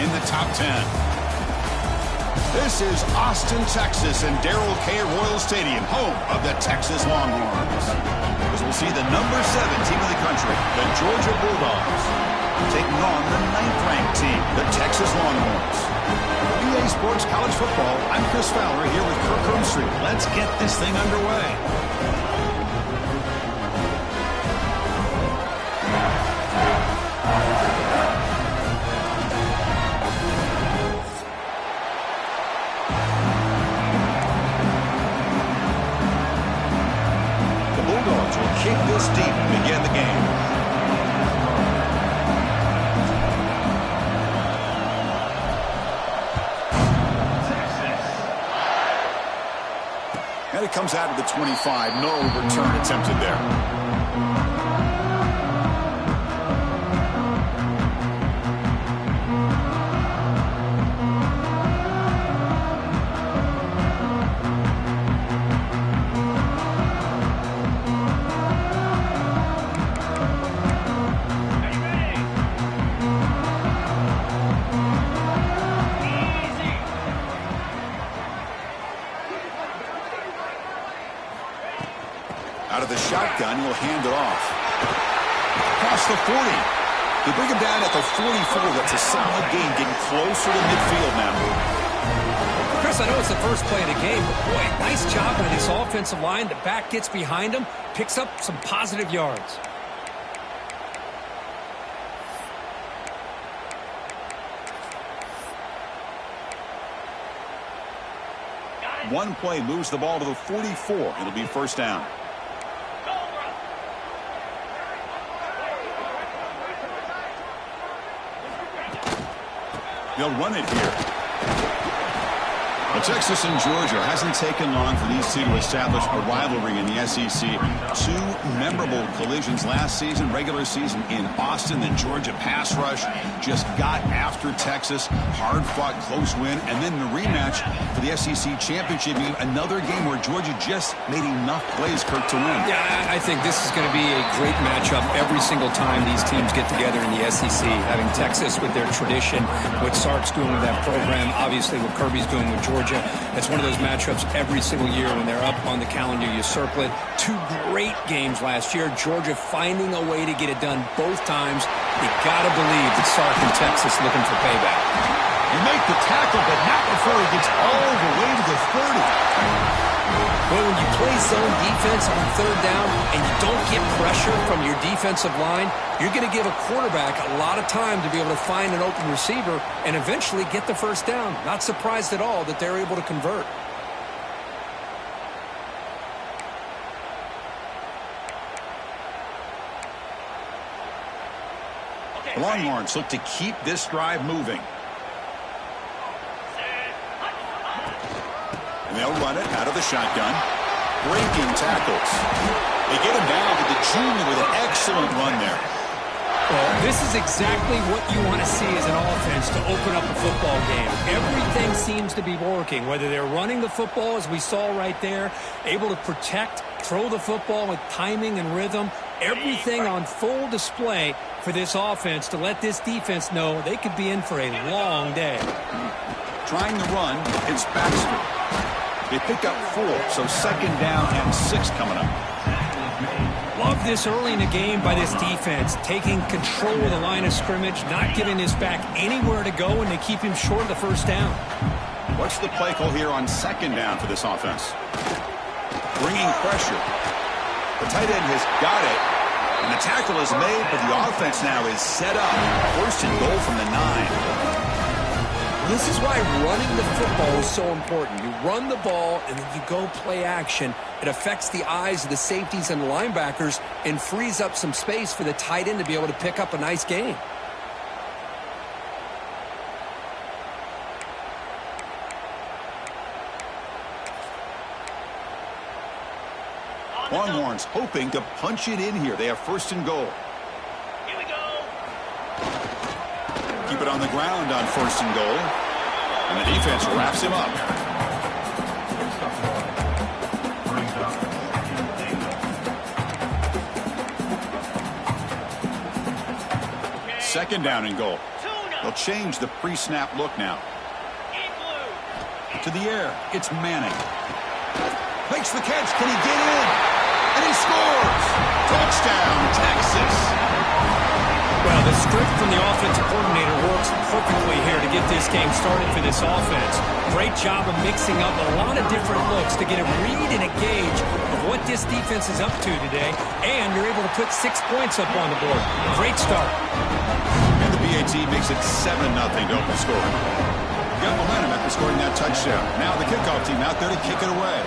in the top 10. This is Austin, Texas, and Darrell K. Royal Stadium, home of the Texas Longhorns. As we'll see the number 7 team in the country, the Georgia Bulldogs, taking on the 9th-ranked team, the Texas Longhorns. For EA Sports College Football, I'm Chris Fowler here with Kirk Herbstreit. Let's get this thing underway. Kick this deep to begin the game. And it comes out of the 25. No return attempted there. Out of the shotgun, he'll hand it off. Across the 40. They bring him down at the 44. That's a solid gain, getting closer to midfield now. Chris, I know it's the first play of the game, but boy, nice job by this offensive line. The back gets behind him, picks up some positive yards. One play moves the ball to the 44. It'll be first down. They'll run it here. Well, Texas and Georgia hasn't taken long for these two to establish a rivalry in the SEC. 2 memorable collisions last season, regular season in Austin. The Georgia pass rush just got after Texas. Hard-fought, close win. And then the rematch for the SEC championship game. Another game where Georgia just made enough plays, Kirk, to win. Yeah, I think this is going to be a great matchup every single time these teams get together in the SEC. Having Texas with their tradition, what Sark's doing with that program, obviously what Kirby's doing with Georgia. It's one of those matchups every single year when they're up on the calendar. You circle it. 2 great games last year. Georgia finding a way to get it done both times. You got to believe that Sark in Texas looking for payback. You make the tackle, but not before he gets all the way to the 30. Well, when you play zone defense on 3rd down and you don't get pressure from your defensive line, you're going to give a quarterback a lot of time to be able to find an open receiver and eventually get the first down. Not surprised at all that they're able to convert. The Longhorns look to keep this drive moving. And they'll run it out of the shotgun. Breaking tackles. They get him down to the junior with an excellent run there. Well, this is exactly what you want to see as an offense to open up a football game. Everything seems to be working, whether they're running the football, as we saw right there, able to protect, throw the football with timing and rhythm, everything on full display for this offense to let this defense know they could be in for a long day. Trying to run, it's Baxter. They pick up 4, so 2nd down and 6 coming up. Love this early in the game by this defense, taking control of the line of scrimmage, not giving this back anywhere to go, and they keep him short of the first down. What's the play call here on 2nd down for this offense? Bringing pressure. The tight end has got it, and the tackle is made, but the offense now is set up. 1st and goal from the 9. This is why running the football is so important. You run the ball and then you go play action. It affects the eyes of the safeties and linebackers and frees up some space for the tight end to be able to pick up a nice gain. Longhorns hoping to punch it in here. They have 1st and goal. Here we go. Keep it on the ground on 1st and goal. And the defense wraps him up. Second down and goal. They'll change the pre-snap look now. To the air, it's Manning. Makes the catch. Can he get in? And he scores! Touchdown, Texas! Well, the script from the offensive coordinator works perfectly here to get this game started for this offense. Great job of mixing up a lot of different looks to get a read and a gauge of what this defense is up to today, and you're able to put 6 points up on the board. Great start. And the BAT makes it 7-0 to open scoring. Got momentum after scoring that touchdown. Now the kickoff team out there to kick it away.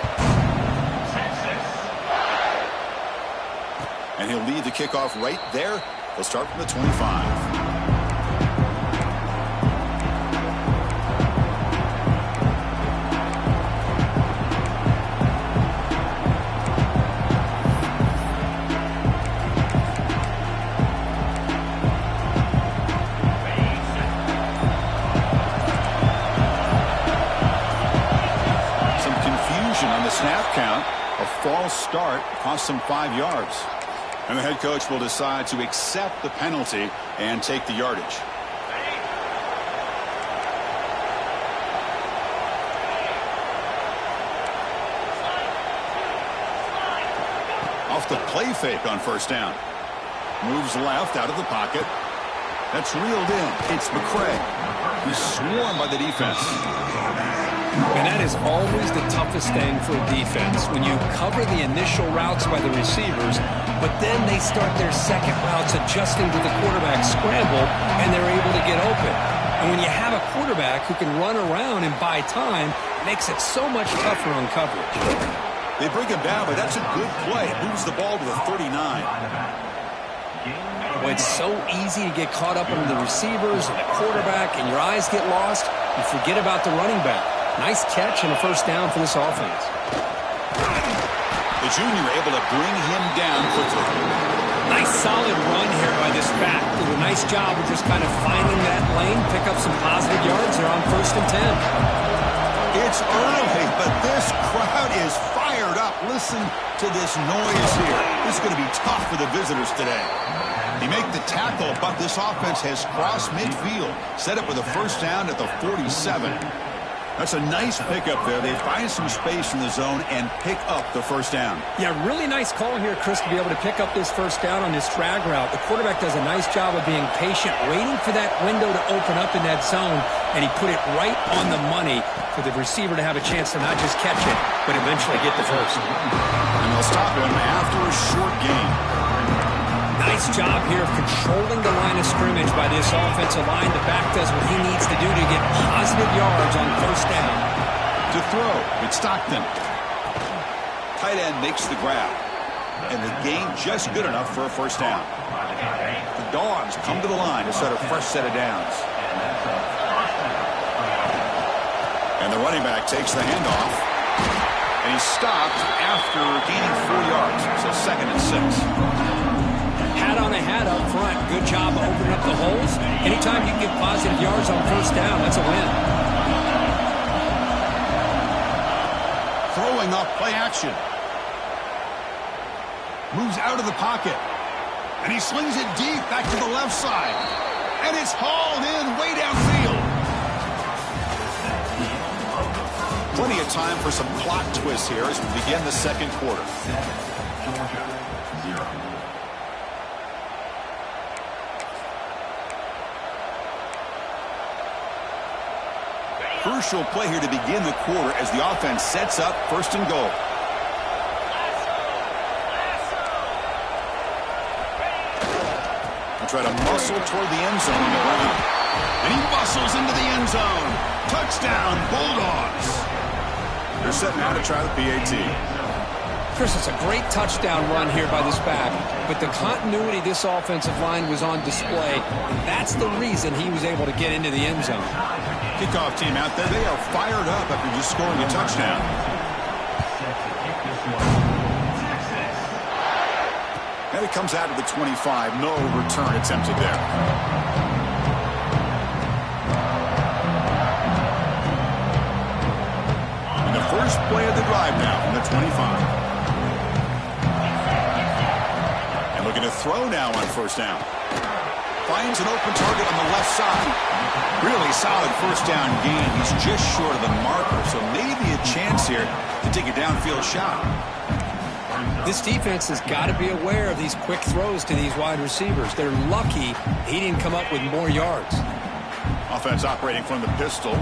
And he'll lead the kickoff right there. He'll start from the 25. Snap count, a false start, cost them 5 yards. And the head coach will decide to accept the penalty and take the yardage. Off the play fake on first down. Moves left out of the pocket. That's reeled in. It's McCray. He's swarmed by the defense. And that is always the toughest thing for a defense, when you cover the initial routes by the receivers, but then they start their second routes adjusting to the quarterback scramble, and they're able to get open. And when you have a quarterback who can run around and buy time, it makes it so much tougher on coverage. They bring him down, but that's a good play. Moves the ball to the 39. Well, it's so easy to get caught up in the receivers and the quarterback, and your eyes get lost. You forget about the running back. Nice catch and a first down for this offense. The junior able to bring him down quickly. Nice solid run here by this back. Did a nice job of just kind of finding that lane, pick up some positive yards. They're on 1st and 10. It's early, but this crowd is fired up. Listen to this noise here. This is going to be tough for the visitors today. He made the tackle, but this offense has crossed midfield. Set up with a first down at the 47. That's a nice pickup there. They find some space in the zone and pick up the first down. Yeah, really nice call here, Chris, to be able to pick up this first down on this drag route. The quarterback does a nice job of being patient, waiting for that window to open up in that zone, and he put it right on the money for the receiver to have a chance to not just catch it, but eventually get the first. And they'll stop him after a short gain. Nice job here of controlling the line of scrimmage by this offensive line. The back does what he needs to do to get positive yards on first down. To throw, it's Stockton. Tight end makes the grab. And the gain just good enough for a first down. The Dogs come to the line to set a fresh set of downs. And the running back takes the handoff. And he's stopped after gaining 4 yards. So 2nd and 6. Hat on a hat up front. Good job of opening up the holes. Anytime you can get positive yards on first down, that's a win. Throwing up play action. Moves out of the pocket. And he slings it deep back to the left side. And it's hauled in way downfield. Plenty of time for some plot twists here as we begin the second quarter. Crucial play here to begin the quarter as the offense sets up 1st and goal. They try to muscle toward the end zone on the ground. And he muscles into the end zone. Touchdown, Bulldogs. They're setting out to try the PAT. Chris, it's a great touchdown run here by this back, but the continuity of this offensive line was on display, and that's the reason he was able to get into the end zone. Kickoff team out there, they are fired up after just scoring a touchdown. And it comes out of the 25. No return attempted there. And the first play of the drive now from the 25. And looking to throw now on first down. Finds an open target on the left side. Really solid first down gain. He's just short of the marker, so maybe a chance here to take a downfield shot. This defense has got to be aware of these quick throws to these wide receivers. They're lucky he didn't come up with more yards. Offense operating from the pistol.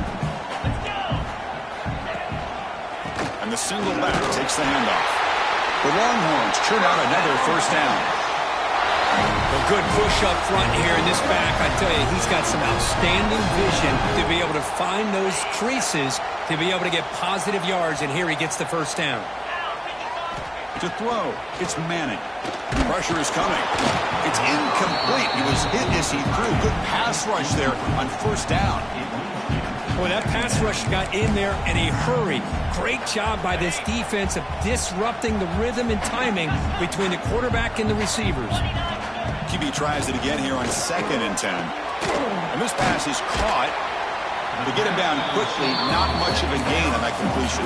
And the single back takes the handoff. The Longhorns churn out another first down. A good push up front here in this back. I tell you, he's got some outstanding vision to be able to find those creases, to be able to get positive yards, and here he gets the first down. To throw, it's Manning. Pressure is coming. It's incomplete. He was hit as he threw. Good pass rush there on first down. Boy, that pass rush got in there in a hurry. Great job by this defense of disrupting the rhythm and timing between the quarterback and the receivers. QB tries it again here on 2nd and 10. And this pass is caught. To get him down quickly, not much of a gain on that completion.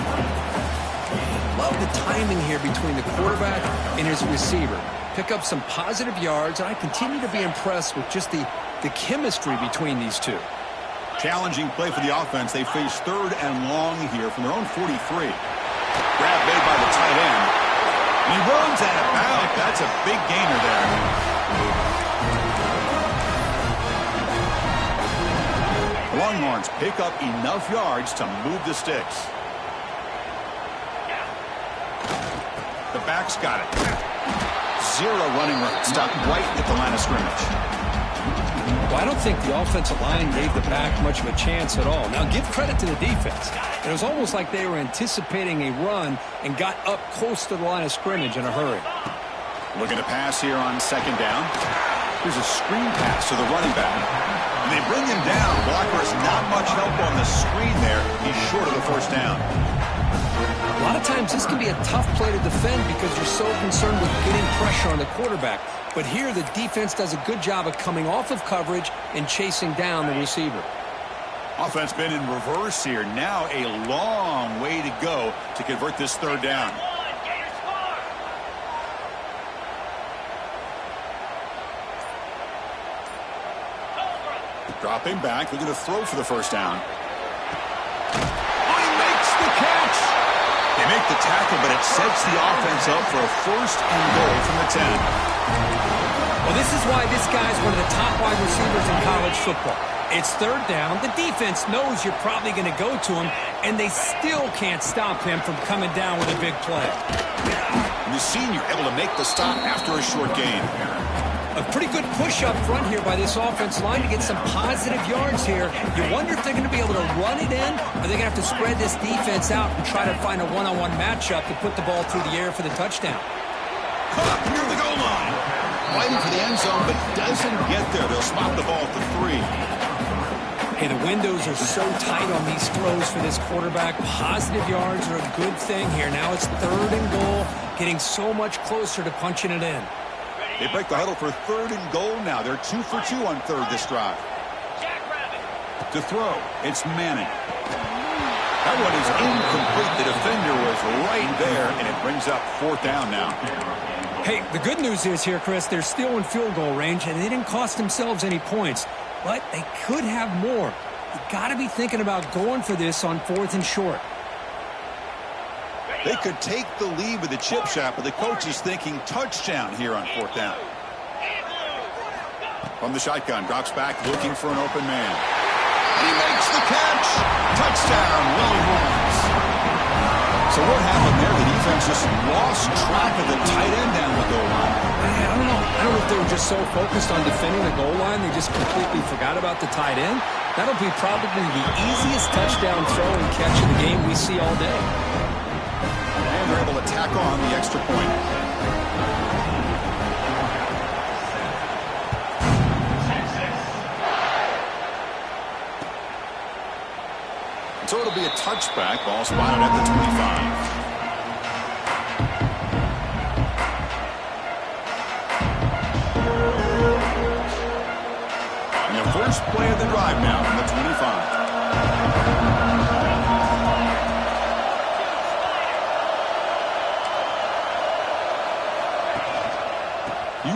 Love the timing here between the quarterback and his receiver. Pick up some positive yards, and I continue to be impressed with just the chemistry between these two. Challenging play for the offense. They face 3rd and long here from their own 43. Grab made by the tight end. He runs out of bounds. That's a big gainer there. The Longhorns pick up enough yards to move the sticks. The back's got it. 0 running room. Stopped right at the line of scrimmage. Well, I don't think the offensive line gave the back much of a chance at all. Now, give credit to the defense. It was almost like they were anticipating a run and got up close to the line of scrimmage in a hurry. Looking to pass here on 2nd down. Here's a screen pass to the running back. And they bring him down. Blocker's not much help on the screen there. He's short of the first down. A lot of times this can be a tough play to defend because you're so concerned with getting pressure on the quarterback. But here the defense does a good job of coming off of coverage and chasing down the receiver. Offense been in reverse here. Now a long way to go to convert this 3rd down. Dropping back, looking to throw for the first down. Oh, he makes the catch! They make the tackle, but it sets the offense up for a 1st and goal from the 10. Well, this is why this guy's one of the top wide receivers in college football. It's 3rd down. The defense knows you're probably going to go to him, and they still can't stop him from coming down with a big play. And the senior able to make the stop after a short gain. A pretty good push up front here by this offensive line to get some positive yards here. You wonder if they're going to be able to run it in, or they're going to have to spread this defense out and try to find a one-on-one matchup to put the ball through the air for the touchdown. Caught near the goal line. Fighting for the end zone, but doesn't get there. They'll spot the ball at the 3. Hey, the windows are so tight on these throws for this quarterback. Positive yards are a good thing here. Now it's 3rd and goal, getting so much closer to punching it in. They break the huddle for 3rd and goal now. They're 2 for 2 on 3rd this drive. To throw, it's Manning. That one is incomplete. The defender was right there, and it brings up 4th down now. Hey, the good news is here, Chris, they're still in field goal range, and they didn't cost themselves any points. But they could have more. You got to be thinking about going for this on 4th and short. They could take the lead with the chip shot, but the coach is thinking touchdown here on 4th down. From the shotgun, drops back, looking for an open man. And he makes the catch! Touchdown, Longhorns! So what happened there? The defense just lost track of the tight end down the goal line. I don't know. I don't know if they were just so focused on defending the goal line, they just completely forgot about the tight end. That'll be probably the easiest touchdown throw and catch of the game we see all day. And they're able to tack on the extra point. So it'll be a touchback. Ball spotted at the 25. And the first play of the drive now from the 25.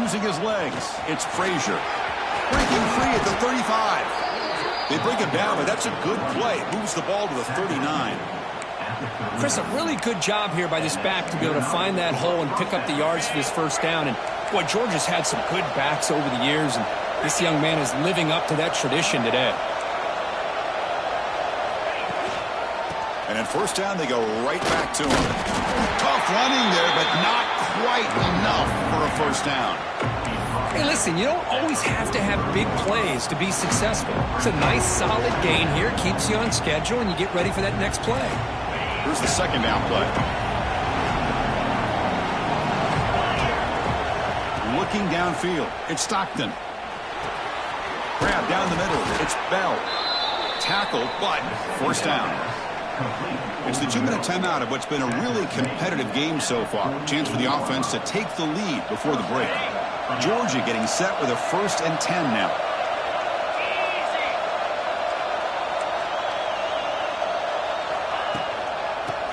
Using his legs, it's Frazier. breaking free at the 35. They bring him down, but that's a good play. Moves the ball to the 39. Chris, a really good job here by this back to be able to find that hole and pick up the yards for this first down. And, boy, Georgia's had some good backs over the years, and this young man is living up to that tradition today. And at first down, they go right back to him. Tough running there, but not quite enough for a first down. Hey, listen, you don't always have to have big plays to be successful. It's a nice, solid gain here. Keeps you on schedule, and you get ready for that next play. Here's the second down play. Looking downfield. It's Stockton. Grab down the middle. It's Bell. Tackle, but first down. It's the 2-minute timeout of what's been a really competitive game so far. Chance for the offense to take the lead before the break. Georgia getting set with a 1st and 10 now.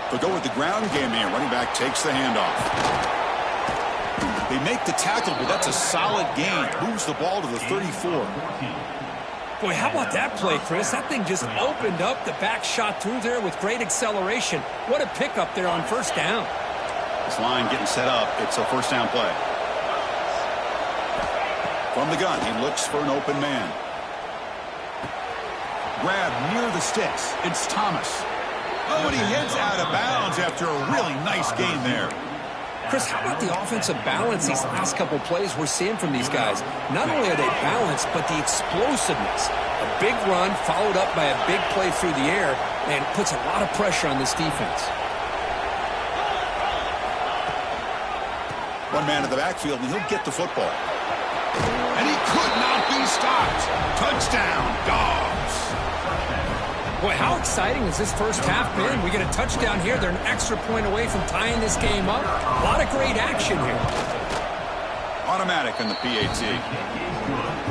They'll go with the ground game here. Running back takes the handoff. They make the tackle, but that's a solid gain. Moves the ball to the 34. Boy, how about that play, Chris? That thing just opened up. The back shot through there with great acceleration. What a pickup there on first down. This line getting set up. It's a first down play. From the gun, he looks for an open man. Grab near the sticks. It's Thomas. Oh, and he heads out of bounds after a really nice gain there. Chris, how about the offensive balance these last couple plays we're seeing from these guys? Not only are they balanced, but the explosiveness. A big run followed up by a big play through the air, and it puts a lot of pressure on this defense. One man in the backfield, and he'll get the football. And he could not be stopped. Touchdown, Dogs. Boy, how exciting has this first half been? We get a touchdown here. They're an extra point away from tying this game up. A lot of great action here. Automatic on the PAT.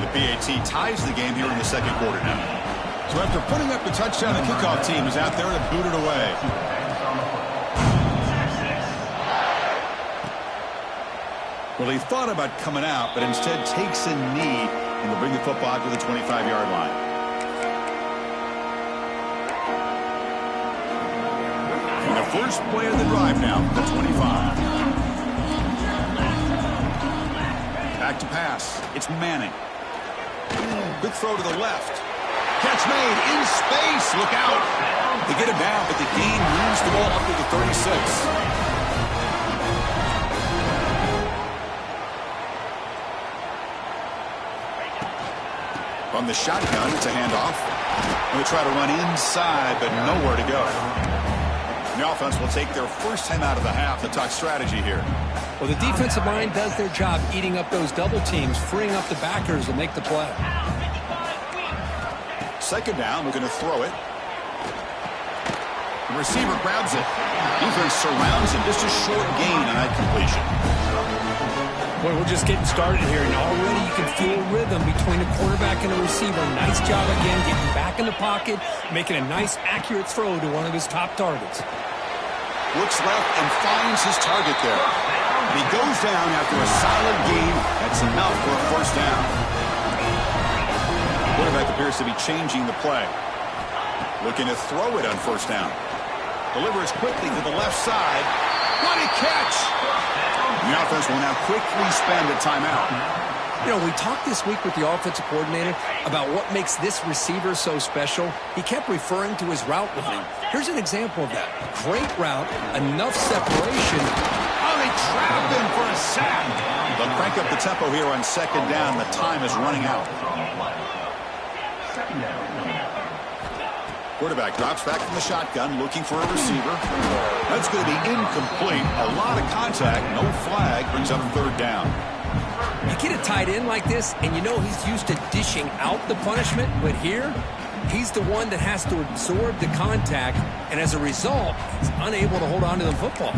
The PAT ties the game here in the second quarter now. So after putting up the touchdown, the kickoff team is out there to boot it away. Well, he thought about coming out, but instead takes a knee and will bring the football to the 25-yard line. And the first play of the drive now, the 25. Back to pass. It's Manning. Good throw to the left. Catch made in space. Look out. They get him down, but the gain moves the ball up to the 36. On the shotgun, it's a handoff. And they try to run inside, but nowhere to go. And the offense will take their first time out of the half to talk strategy here. Well, the defensive line does their job eating up those double teams, freeing up the backers to make the play. Second down, we're going to throw it. The receiver grabs it. Defense surrounds him. Just a short gain on that completion. Boy, we're just getting started here, and already you can feel rhythm between the quarterback and the receiver. Nice job again getting back in the pocket, making a nice, accurate throw to one of his top targets. Looks left and finds his target there. And he goes down after a solid gain. That's enough for a first down. Quarterback appears to be changing the play. Looking to throw it on first down. Delivers quickly to the left side. What a catch! The offense will now quickly spend a timeout. You know, we talked this week with the offensive coordinator about what makes this receiver so special. He kept referring to his route running. Here's an example of that. Great route, enough separation. Oh, they trapped him for a sack. They'll crank up the tempo here on second down. The time is running out. Quarterback drops back from the shotgun, looking for a receiver. That's going to be incomplete. A lot of contact, no flag, brings up third down. You get a tight end like this, and you know he's used to dishing out the punishment, but here, he's the one that has to absorb the contact, and as a result, he's unable to hold on to the football.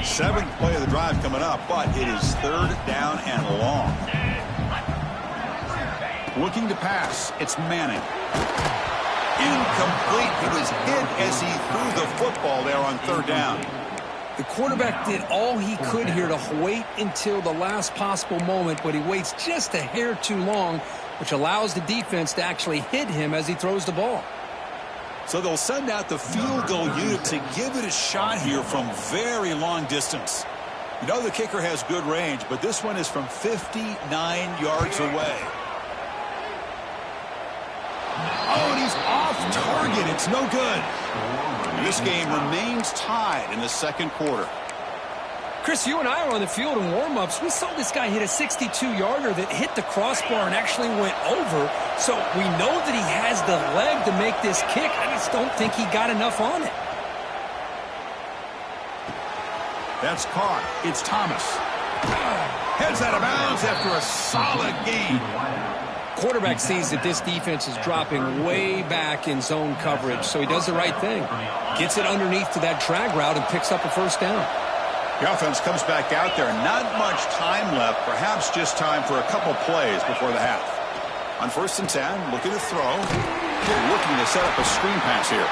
Seventh play of the drive coming up, but it is third down and long. Looking to pass. It's Manning. Incomplete. He was hit as he threw the football there on third down. The quarterback did all he could here to wait until the last possible moment, but he waits just a hair too long, which allows the defense to actually hit him as he throws the ball. So they'll send out the field goal unit to give it a shot here from very long distance. You know the kicker has good range, but this one is from 59 yards away. Oh, and he's off target. It's no good. And this game remains tied in the second quarter. Chris, you and I were on the field in warm-ups. We saw this guy hit a 62-yarder that hit the crossbar and actually went over. So we know that he has the leg to make this kick. I just don't think he got enough on it. That's caught. It's Thomas. Heads out of bounds after a solid gain. Quarterback sees that this defense is dropping way back in zone coverage, so he does the right thing. Gets it underneath to that drag route and picks up a first down. The offense comes back out there. Not much time left. Perhaps just time for a couple plays before the half. On 1st and 10, looking to throw. Looking to set up a screen pass here.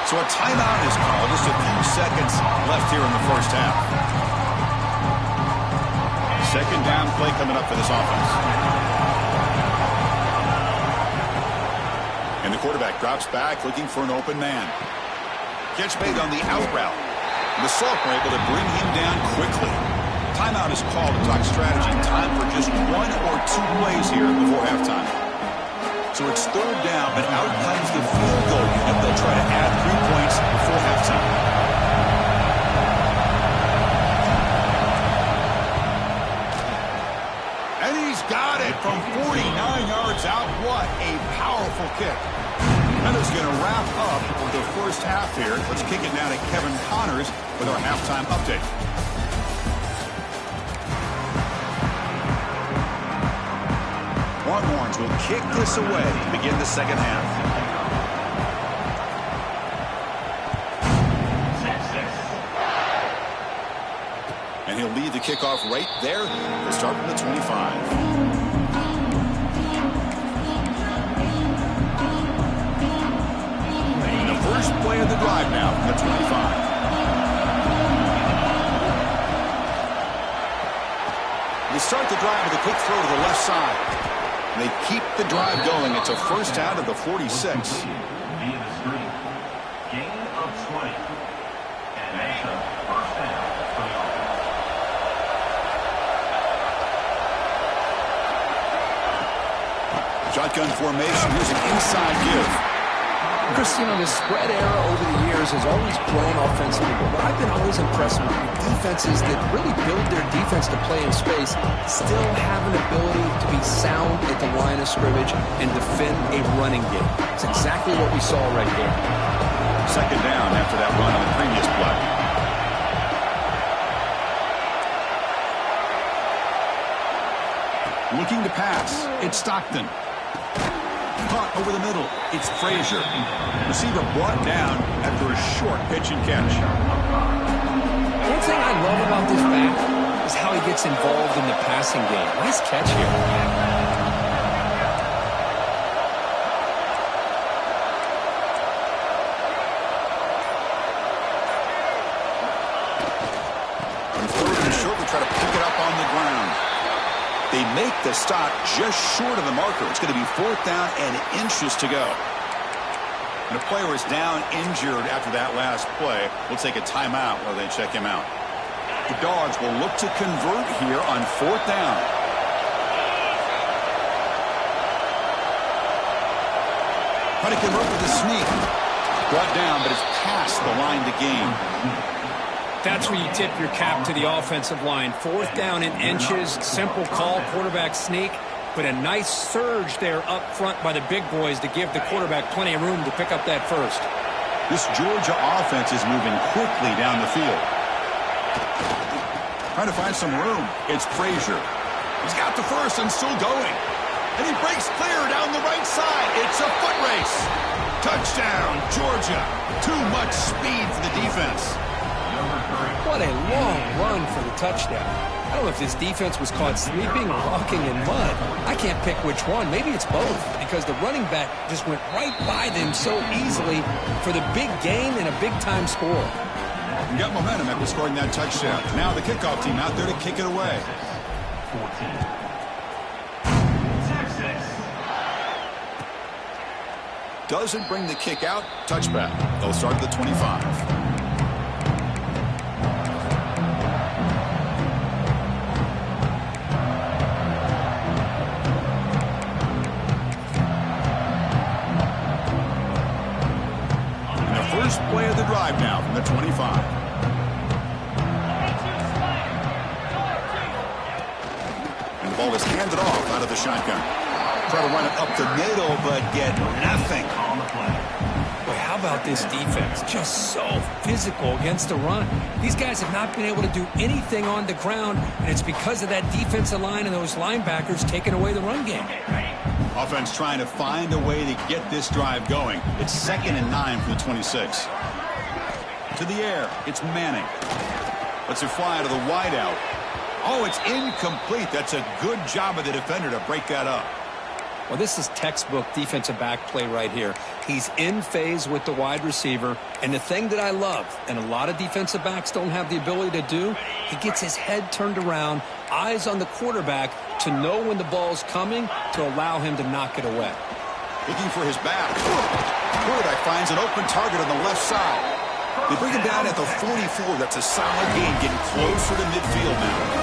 So a timeout is called. Just a few seconds left here in the first half. Second down play coming up for this offense. And the quarterback drops back looking for an open man. Catch made on the out route. The Salk were able to bring him down quickly. Timeout is called to talk strategy. Time for just 1 or 2 plays here before halftime. So it's third down, but out comes the field goal unit. They'll try to add 3 points before halftime. And he's got it from 49 yards out. What a powerful kick. That is going to wrap up the first half here. Let's kick it now to Kevin Connors with our halftime update. Longhorns will kick this away to begin the second half. And he'll lead the kickoff right there. We'll start from the 25. First play of the drive now from the 25. They start the drive with a quick throw to the left side. They keep the drive going. It's a first down to the 46. Shotgun formation. Here's an inside give. Chris, you know, the spread era over the years has always grown offensively, but what I've been always impressed with defenses that really build their defense to play in space still have an ability to be sound at the line of scrimmage and defend a running game. It's exactly what we saw right there. Second down after that run on the previous play. Looking to pass. It's Stockton. Caught over the middle. It's Frazier. Receiver brought down after a short pitch and catch. One thing I love about this back is how he gets involved in the passing game. Nice catch here. On 3rd and short, we try to pick it up on the ground. They make the stop just short of the marker. It's going to be 4th down and inches to go. And a player is down injured after that last play. We'll take a timeout while they check him out. The Dogs will look to convert here on 4th down. Try to convert with a sneak. Brought down, but it's past the line to gain. That's where you tip your cap to the offensive line. 4th down in inches, simple call, quarterback sneak, but a nice surge there up front by the big boys to give the quarterback plenty of room to pick up that first. This Georgia offense is moving quickly down the field. Trying to find some room. It's Frazier. He's got the first and still going. And he breaks clear down the right side. It's a foot race. Touchdown, Georgia. Too much speed for the defense. What a long run for the touchdown. I don't know if this defense was caught sleeping or walking in mud. I can't pick which one. Maybe it's both, because the running back just went right by them so easily for the big gain and a big-time score. You got momentum after scoring that touchdown. Now the kickoff team out there to kick it away. 14. Doesn't bring the kick out. Touchback. They'll start at the 25. And the first play of the drive now from the 25. And the ball is handed off out of the shotgun. Try to run it up the middle, but get nothing. Boy, how about this defense? Just so physical against the run. These guys have not been able to do anything on the ground, and it's because of that defensive line and those linebackers taking away the run game. Offense trying to find a way to get this drive going. It's 2nd and 9 from the 26. To the air, it's Manning. Lets it fly to the wideout. Oh, it's incomplete. That's a good job of the defender to break that up. Well, this is textbook defensive back play right here. He's in phase with the wide receiver, and the thing that I love, and a lot of defensive backs don't have the ability to do, he gets his head turned around, eyes on the quarterback to know when the ball's coming to allow him to knock it away. Looking for his back. Quarterback finds an open target on the left side. They bring him down at the 44. That's a solid gain, getting closer to midfield now.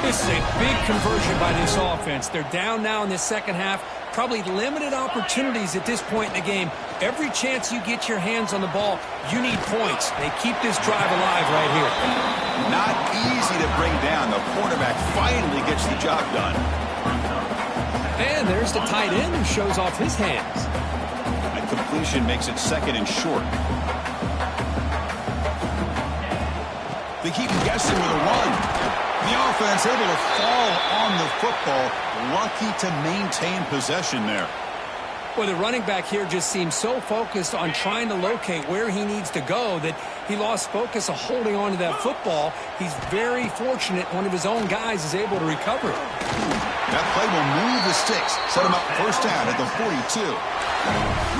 This is a big conversion by this offense. They're down now in the second half. Probably limited opportunities at this point in the game. Every chance you get your hands on the ball, you need points. They keep this drive alive right here. Not easy to bring down. The quarterback finally gets the job done. And there's the tight end who shows off his hands. And completion makes it 2nd and short. They keep him guessing with a run. The offense able to fall on the football. Lucky to maintain possession there. Well, the running back here just seems so focused on trying to locate where he needs to go that he lost focus of holding on to that football. He's very fortunate one of his own guys is able to recover it. That play will move the sticks. Set him up first down at the 42.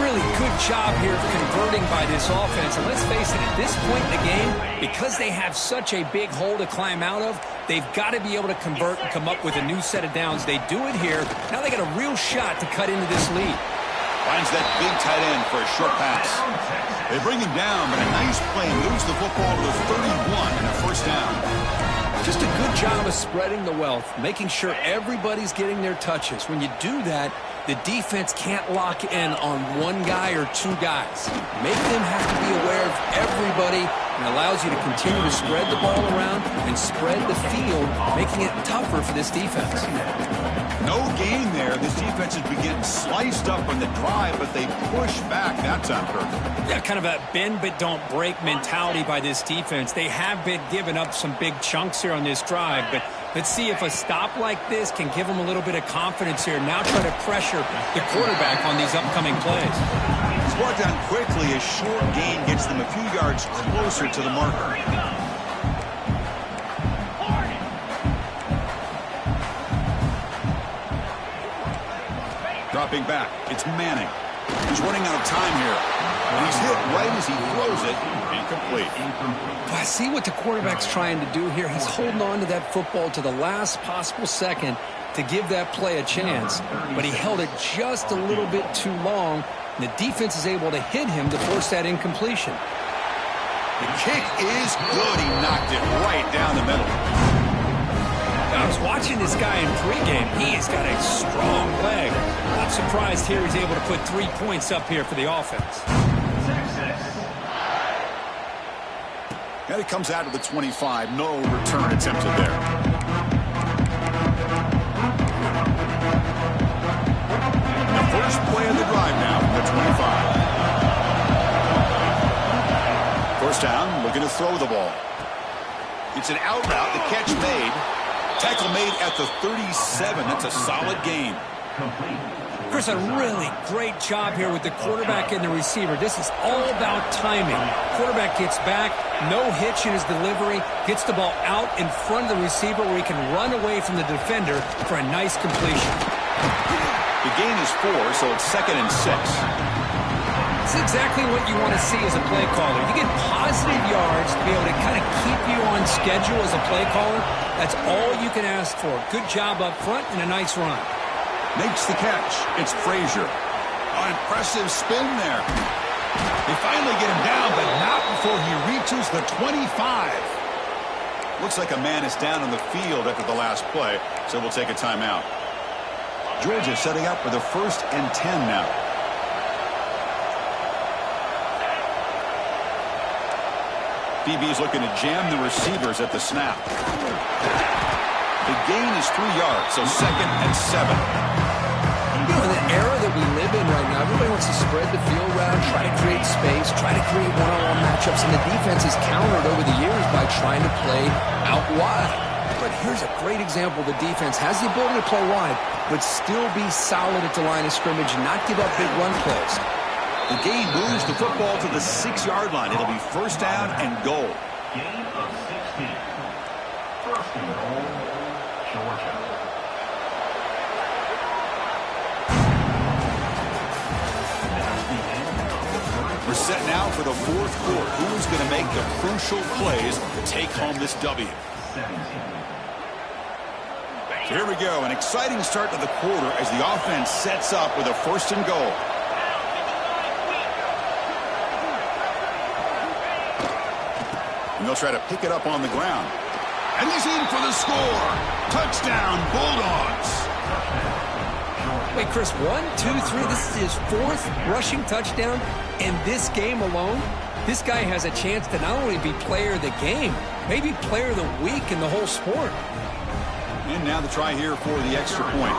Really good job here of converting by this offense. And let's face it, at this point in the game, because they have such a big hole to climb out of, they've got to be able to convert and come up with a new set of downs. They do it here. Now they got a real shot to cut into this lead. Finds that big tight end for a short pass. They bring him down, but a nice play moves the football to the 31 and a first down. Just a good job of spreading the wealth, making sure everybody's getting their touches. When you do that, the defense can't lock in on one guy or two guys. Make them have to be aware of everybody, and allows you to continue to spread the ball around and spread the field, making it tougher for this defense. No gain there. This defense has been getting sliced up on the drive, but they push back that time, Kirk. Yeah, kind of a bend but don't break mentality by this defense. They have been giving up some big chunks here on this drive, but let's see if a stop like this can give them a little bit of confidence here. Now try to pressure the quarterback on these upcoming plays. It's brought down quickly. A short gain gets them a few yards closer to the marker. Dropping back, it's Manning. He's running out of time here. And he's hit right as he throws it. Incomplete. I see what the quarterback's trying to do here. He's holding on to that football to the last possible second to give that play a chance. But he held it just a little bit too long. And the defense is able to hit him to force that incompletion. The kick is good. He knocked it right down the middle. I was watching this guy in pregame. He's got a strong leg. I'm surprised here he's able to put 3 points up here for the offense. And it comes out to the 25. No return attempted there. The first play of the drive now from the 25. First down, looking to throw the ball. It's an out route, the catch made. Tackle made at the 37. That's a solid gain. Complete. Chris, a really great job here with the quarterback and the receiver. This is all about timing. Quarterback gets back, no hitch in his delivery, gets the ball out in front of the receiver where he can run away from the defender for a nice completion. The gain is 4, so it's 2nd and 6. It's exactly what you want to see as a play caller. You get positive yards to be able to kind of keep you on schedule as a play caller. That's all you can ask for. Good job up front and a nice run. Makes the catch. It's Frazier. An impressive spin there. They finally get him down, but not before he reaches the 25. Looks like a man is down on the field after the last play, so we'll take a timeout. Georgia setting up for the 1st and 10 now. DB's looking to jam the receivers at the snap. The gain is 3 yards, so 2nd and 7. You know, in the era that we live in right now, everybody wants to spread the field around, try to create space, try to create one-on-one matchups, and the defense has countered over the years by trying to play out wide. But here's a great example. The defense has the ability to play wide, but still be solid at the line of scrimmage and not give up big run plays. The gain moves the football to the 6-yard line. It'll be 1st down and goal. Gain of 16. 1st and goal, Georgia. We're set now for the 4th quarter. Who's going to make the crucial plays to take home this W? 17. Here we go. An exciting start to the quarter as the offense sets up with a 1st and goal. And they'll try to pick it up on the ground. And he's in for the score. Touchdown, Bulldogs. Wait, Chris, 1, 2, 3. This is his 4th rushing touchdown in this game alone. This guy has a chance to not only be player of the game, maybe player of the week in the whole sport. And now the try here for the extra point.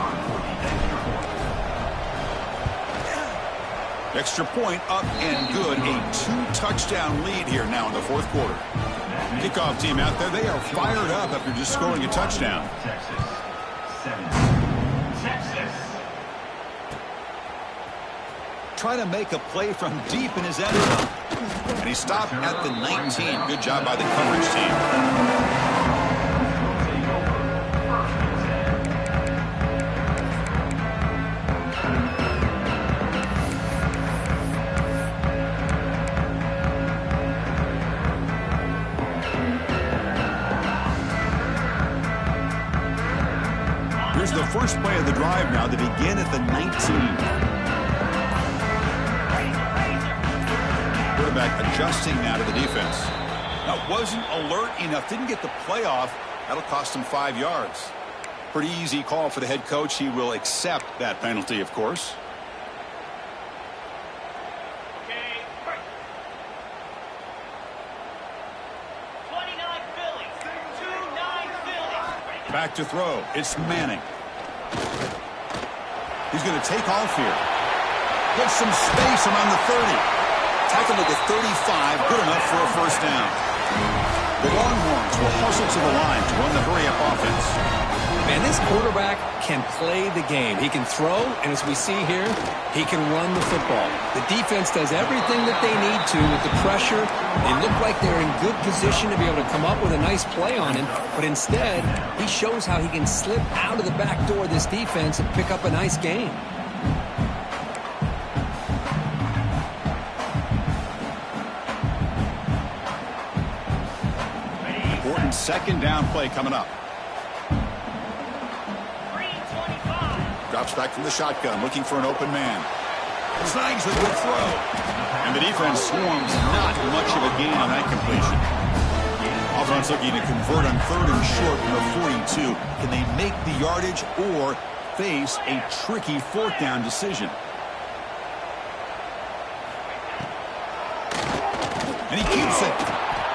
Extra point up and good. A 2-touchdown lead here now in the 4th quarter. Kickoff team out there. They are fired up after just scoring a touchdown. Texas. 7. Texas. Trying to make a play from deep in his end zone. And he stopped at the 19. Good job by the coverage team. Here's the first play of the drive now. They begin at the 19. Quarterback adjusting now to the defense. That wasn't alert enough. Didn't get the play off. That'll cost him 5 yards. Pretty easy call for the head coach. He will accept that penalty, of course. Back to throw. It's Manning. He's going to take off here. Get some space around the 30. Tackle at the 35. Good enough for a 1st down. The Longhorns will hustle to the line to run the hurry-up offense. Man, this quarterback can play the game. He can throw, and as we see here, he can run the football. The defense does everything that they need to with the pressure. They look like they're in good position to be able to come up with a nice play on him, but instead, he shows how he can slip out of the back door of this defense and pick up a nice gain. Important 2nd down play coming up. Drops back from the shotgun, looking for an open man. Snags the good throw. And the defense swarms not much of a gain on that completion. Offense looking to convert on 3rd and short from the 42. Can they make the yardage or face a tricky 4th down decision? And he keeps it.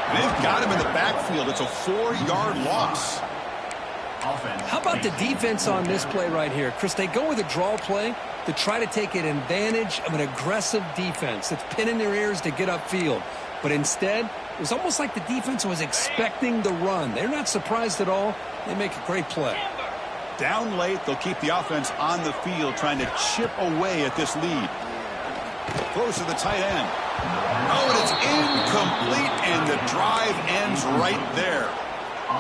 And they've got him in the backfield. It's a 4-yard loss. How about the defense on this play right here? Chris, they go with a draw play to try to take an advantage of an aggressive defense that's pinning their ears to get upfield. But instead, it was almost like the defense was expecting the run. They're not surprised at all. They make a great play. Down late, they'll keep the offense on the field trying to chip away at this lead. Throws to the tight end. Oh, and it's incomplete, and the drive ends right there.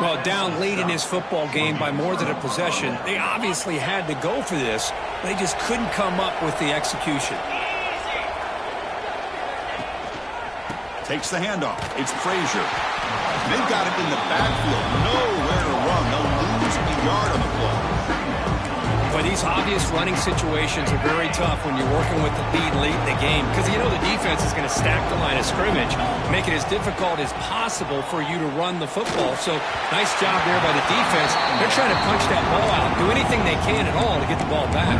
Well, down late in his football game by more than a possession, they obviously had to go for this. They just couldn't come up with the execution. Takes the handoff. It's Frazier. They've got it in the backfield. Nowhere to run. They'll lose a yard on the play. But these obvious running situations are very tough when you're working with the lead late in the game because you know the defense is going to stack the line of scrimmage, make it as difficult as possible for you to run the football. So nice job there by the defense. They're trying to punch that ball out, do anything they can at all to get the ball back.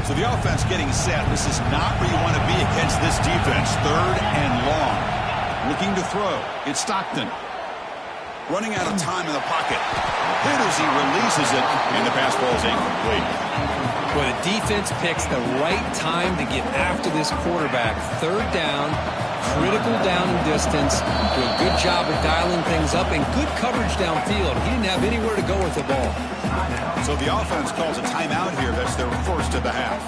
So the offense getting set. This is not where you want to be against this defense. 3rd and long. Looking to throw. It's Stockton. Running out of time in the pocket. Hit as he releases it, and the pass ball is incomplete. Well, the defense picks the right time to get after this quarterback. 3rd down, critical down and distance. Do a good job of dialing things up and good coverage downfield. He didn't have anywhere to go with the ball. So the offense calls a timeout here. That's their first of the half.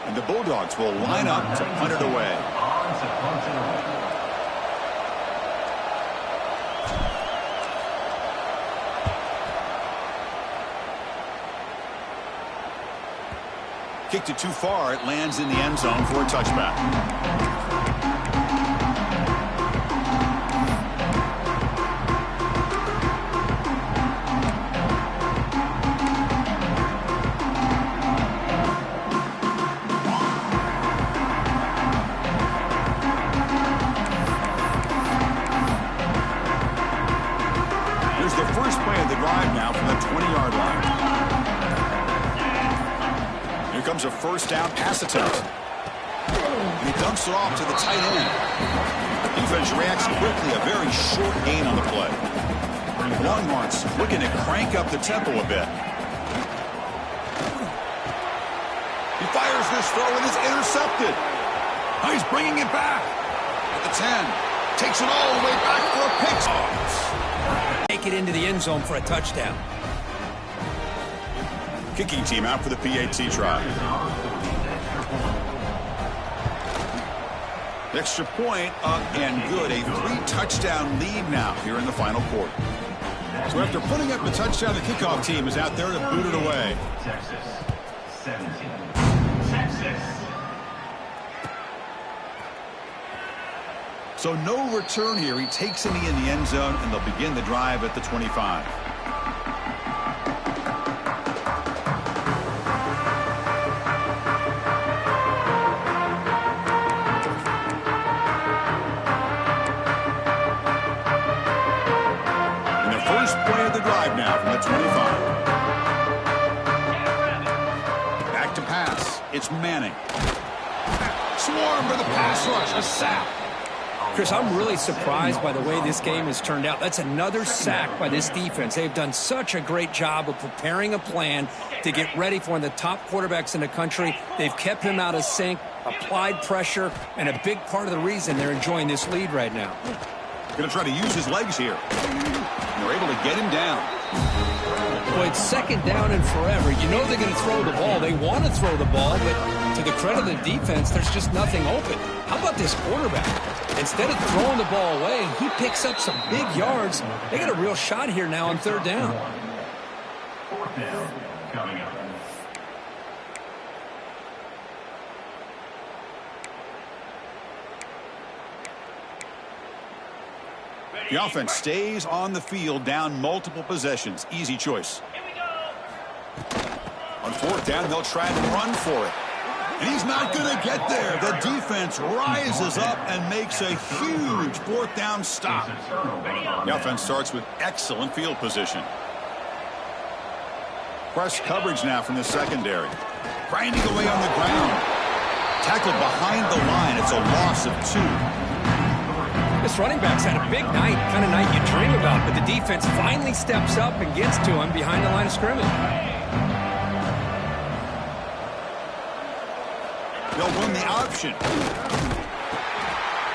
And the Bulldogs will line up to punt it away. Kicked it too far. It lands in the end zone for a touchback. A first down pass attempt. And he dumps it off to the tight end. Defense reacts quickly. A very short gain on the play. Longhorns looking to crank up the tempo a bit. He fires this throw and is intercepted. Oh, he's bringing it back. At the 10. Takes it all the way back for a pick. Take it into the end zone for a touchdown. Kicking team out for the PAT try. The extra point up and good. A 3-touchdown lead now here in the final quarter. So after putting up the touchdown, the kickoff team is out there to boot it away. Texas 17. Texas. So no return here. He takes it in the end zone, and they'll begin the drive at the 25. It's Manning. Swarm for the pass rush. A sack. Chris, I'm really surprised by the way this game has turned out. That's another sack by this defense. They've done such a great job of preparing a plan to get ready for one of the top quarterbacks in the country. They've kept him out of sync, applied pressure, and a big part of the reason they're enjoying this lead right now. Going to try to use his legs here. And they're able to get him down. Well, it's 2nd down and forever. You know they're going to throw the ball. They want to throw the ball, but to the credit of the defense, there's just nothing open. How about this quarterback? Instead of throwing the ball away, he picks up some big yards. They got a real shot here now on 3rd down. 4th down coming up. The offense stays on the field, down multiple possessions. Easy choice. On 4th down, they'll try and run for it. And he's not going to get there. The defense rises up and makes a huge 4th down stop. The offense starts with excellent field position. Press coverage now from the secondary. Grinding away on the ground. Tackled behind the line. It's a loss of 2. This running back's had a big night, kind of night you dream about, but the defense finally steps up and gets to him behind the line of scrimmage. They'll run the option.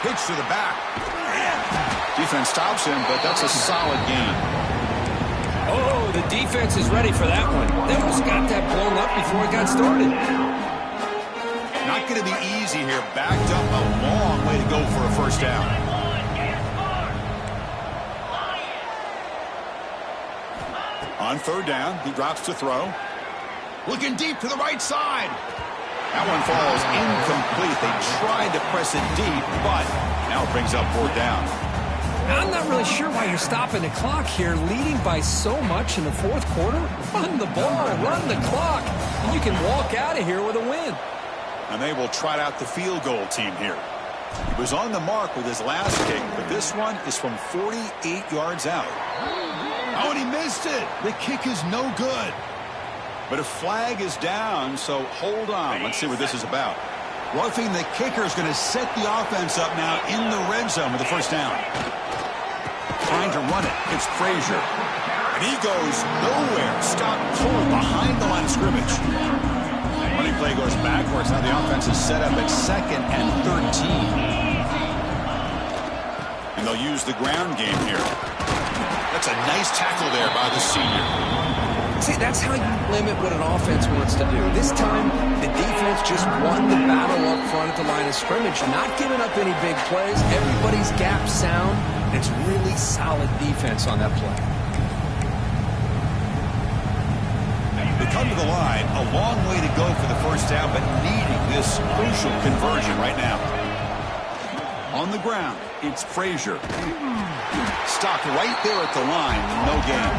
Pitch to the back. Defense stops him, but that's a solid gain. Oh, the defense is ready for that one. They almost got that blown up before it got started. Not going to be easy here. Backed up a long way to go for a first down. On third down, he drops to throw. Looking deep to the right side. That one falls incomplete. They tried to press it deep, but now it brings up fourth down. I'm not really sure why you're stopping the clock here, leading by so much in the fourth quarter. Run the ball, run the clock, and you can walk out of here with a win. And they will trot out the field goal team here. He was on the mark with his last kick, but this one is from 48 yards out. Oh, and he missed it. The kick is no good. But a flag is down, so hold on. Let's see what this is about. Roughing the kicker is going to set the offense up now in the red zone with the first down. Trying to run it. It's Frazier. And he goes nowhere. Stop cold behind the line of scrimmage. Running play goes backwards. Now the offense is set up at 2nd and 13. And they'll use the ground game here. That's a nice tackle there by the senior. See, that's how you limit what an offense wants to do. This time, the defense just won the battle up front at the line of scrimmage, not giving up any big plays. Everybody's gap sound. It's really solid defense on that play. They come to the line, a long way to go for the first down, but needing this crucial conversion right now. On the ground, it's Frazier. Stopped right there at the line, no gain.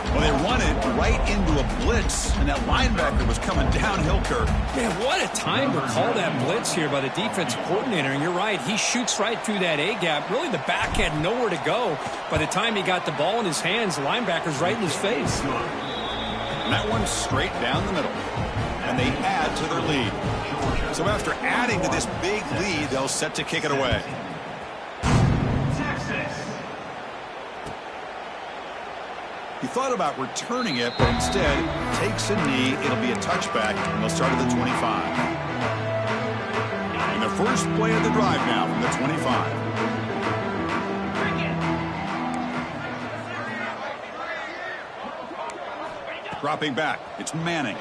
Well, they run it right into a blitz, and that linebacker was coming downhill, Kirk. Man, what a time to call that blitz here by the defensive coordinator. And you're right, he shoots right through that A-gap. Really, the back had nowhere to go. By the time he got the ball in his hands, the linebacker's right in his face. And that one's straight down the middle. And they add to their lead. So after adding to this big lead, they'll set to kick it away. He thought about returning it, but instead takes a knee. It'll be a touchback, and they'll start at the 25. And the first play of the drive now from the 25. Dropping back, it's Manning.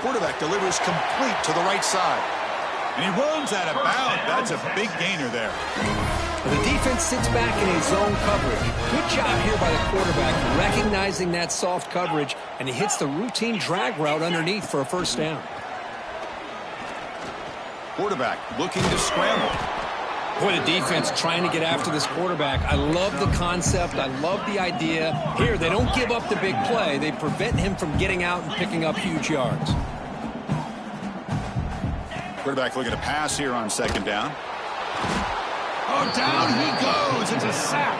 Quarterback delivers complete to the right side. And he runs out of bounds. That's a big gainer there. The defense sits back in a zone coverage. Good job here by the quarterback, recognizing that soft coverage, and he hits the routine drag route underneath for a first down. Quarterback looking to scramble. Boy, the defense trying to get after this quarterback. I love the concept. I love the idea. Here, they don't give up the big play. They prevent him from getting out and picking up huge yards. Quarterback looking to pass here on second down. Oh, down he goes. It's a sack.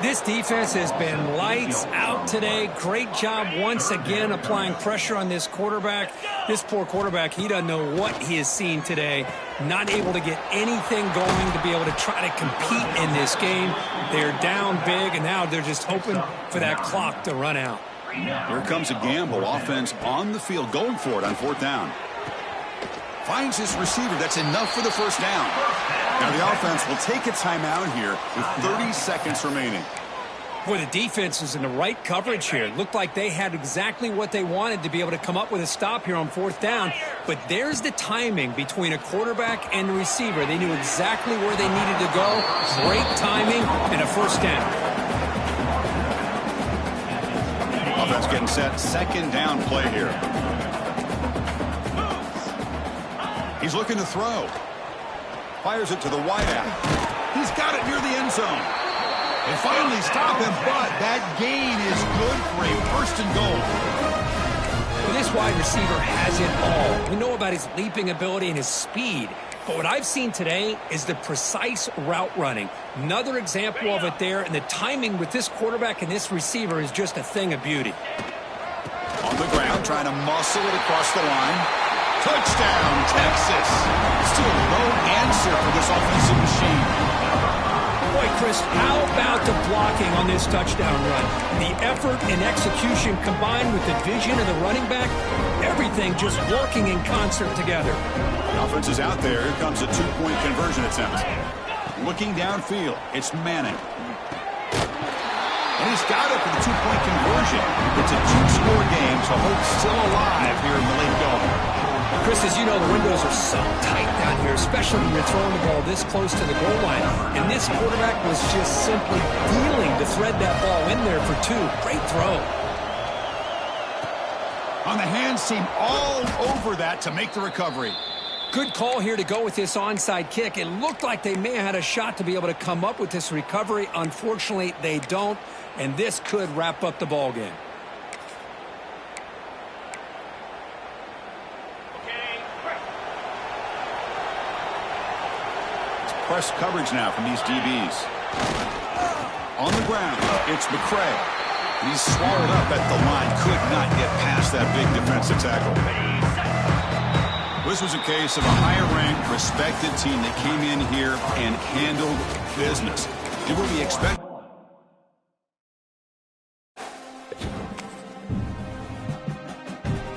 This defense has been lights out today. Great job once again applying pressure on this quarterback. This poor quarterback, he doesn't know what he has seen today. Not able to get anything going to be able to try to compete in this game. They're down big, and now they're just hoping for that clock to run out. Here comes a gamble. Offense on the field, going for it on fourth down. Finds his receiver. That's enough for the first down. Now the offense will take a timeout here with 30 seconds remaining. Boy, the defense is in the right coverage here. It looked like they had exactly what they wanted to be able to come up with a stop here on fourth down. But there's the timing between a quarterback and the receiver. They knew exactly where they needed to go. Great timing and a first down. Offense getting set. Second down play here. He's looking to throw. Fires it to the wideout. He's got it near the end zone. They finally stop him, but that gain is good for a first and goal. Well, this wide receiver has it all. We know about his leaping ability and his speed. But what I've seen today is the precise route running. Another example of it there, and the timing with this quarterback and this receiver is just a thing of beauty. On the ground, trying to muscle it across the line. Touchdown, Texas. Still no answer for this offensive machine. Boy, Chris, how about the blocking on this touchdown run? The effort and execution combined with the vision of the running back, everything just working in concert together. The offense is out there. Here comes a two-point conversion attempt. Looking downfield, it's Manning. And he's got it for the two-point conversion. It's a two-score game, so hope's still alive here in the late going. Chris, as you know, the windows are so tight down here, especially when you're throwing the ball this close to the goal line. And this quarterback was just simply dealing to thread that ball in there for two. Great throw. On the hands team all over that to make the recovery. Good call here to go with this onside kick. It looked like they may have had a shot to be able to come up with this recovery. Unfortunately, they don't, and this could wrap up the ball game. Press coverage now from these DBs. On the ground, it's McCray. He's swallowed up at the line. Could not get past that big defensive tackle. This was a case of a higher-ranked, respected team that came in here and handled business. Did what we expect.